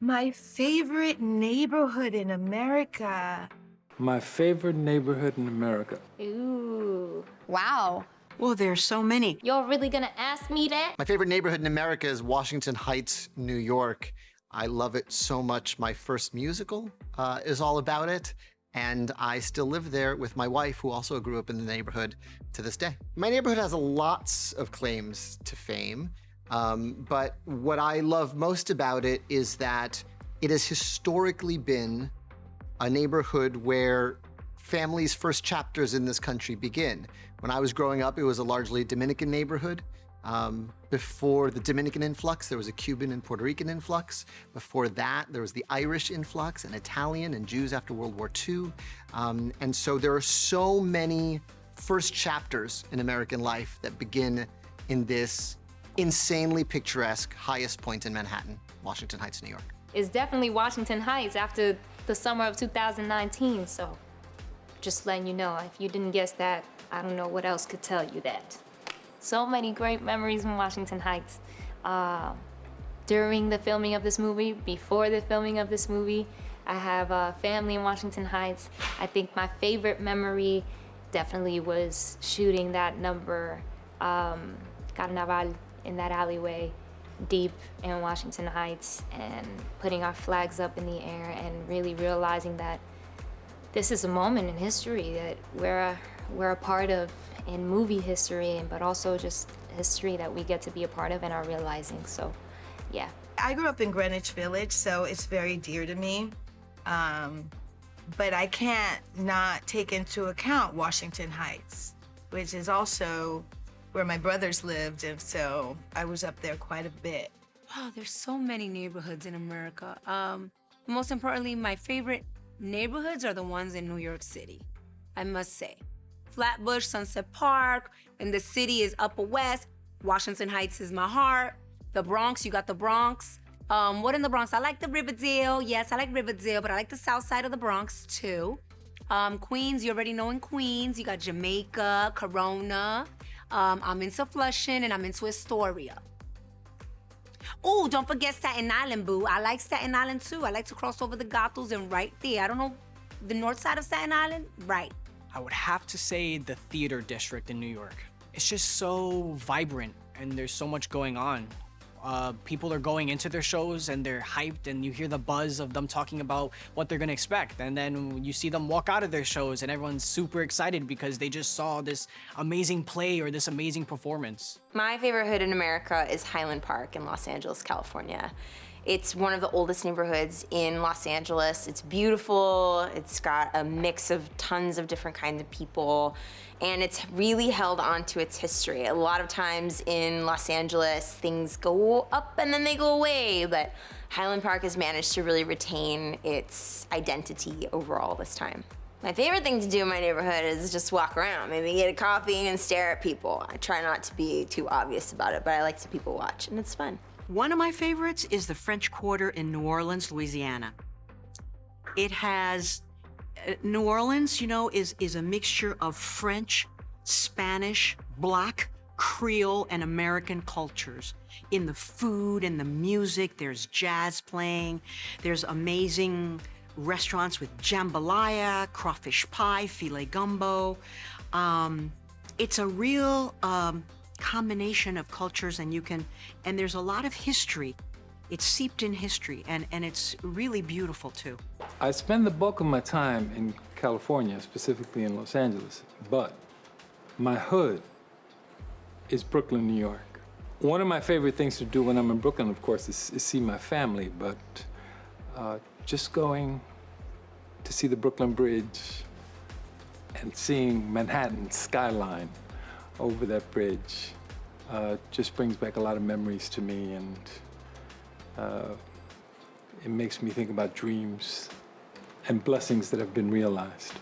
My favorite neighborhood in America. My favorite neighborhood in America. Ooh. Wow. Well, there's so many. Y'all really gonna ask me that? My favorite neighborhood in America is Washington Heights, New York. I love it so much. My first musical is all about it. And I still live there with my wife, who also grew up in the neighborhood to this day. My neighborhood has lots of claims to fame. But what I love most about it is that it has historically been a neighborhood where families' first chapters in this country begin. When I was growing up, it was a largely Dominican neighborhood. Before the Dominican influx, there was a Cuban and Puerto Rican influx. Before that, there was the Irish influx and Italian and Jews after World War II. And so there are so many first chapters in American life that begin in this insanely picturesque highest point in Manhattan, Washington Heights, New York. It's definitely Washington Heights after the summer of 2019, so just letting you know, if you didn't guess that, I don't know what else could tell you that. So many great memories in Washington Heights. During the filming of this movie, before the filming of this movie, I have a family in Washington Heights. I think my favorite memory definitely was shooting that number, Carnaval, in that alleyway deep in Washington Heights and putting our flags up in the air and really realizing that this is a moment in history that we're a part of in movie history, but also just history that we get to be a part of and are realizing, so yeah. I grew up in Greenwich Village, so it's very dear to me. But I can't not take into account Washington Heights, which is also where my brothers lived, and so I was up there quite a bit. Wow, there's so many neighborhoods in America. Most importantly, my favorite neighborhoods are the ones in New York City, I must say. Flatbush, Sunset Park, and the city is Upper West. Washington Heights is my heart. The Bronx, you got the Bronx. What in the Bronx? I like the Riverdale. Yes, I like Riverdale, but I like the south side of the Bronx too. Queens, you already know in Queens, you got Jamaica, Corona. I'm into Flushing and I'm into Astoria. Oh, don't forget Staten Island, boo. I like Staten Island too. I like to cross over the Gothels and right there. I don't know, the north side of Staten Island? Right. I would have to say the theater district in New York. It's just so vibrant and there's so much going on. People are going into their shows and they're hyped and you hear the buzz of them talking about what they're gonna expect. And then you see them walk out of their shows and everyone's super excited because they just saw this amazing play or this amazing performance. My favorite hood in America is Highland Park in Los Angeles, California. It's one of the oldest neighborhoods in Los Angeles. It's beautiful. It's got a mix of tons of different kinds of people, and it's really held on to its history. A lot of times in Los Angeles, things go up and then they go away, but Highland Park has managed to really retain its identity over all this time. My favorite thing to do in my neighborhood is just walk around, maybe get a coffee and stare at people. I try not to be too obvious about it, but I like to people watch, and it's fun. One of my favorites is the French Quarter in New Orleans, Louisiana. It has, New Orleans, you know, is a mixture of French, Spanish, Black, Creole, and American cultures. In the food and the music, there's jazz playing, there's amazing restaurants with jambalaya, crawfish pie, filet gumbo. It's a real, combination of cultures, and there's a lot of history. It's seeped in history, and it's really beautiful too. I spend the bulk of my time in California, specifically in Los Angeles, but my hood is Brooklyn, New York. One of my favorite things to do when I'm in Brooklyn, of course, is see my family, but just going to see the Brooklyn Bridge and seeing Manhattan skyline over that bridge just brings back a lot of memories to me, and it makes me think about dreams and blessings that have been realized.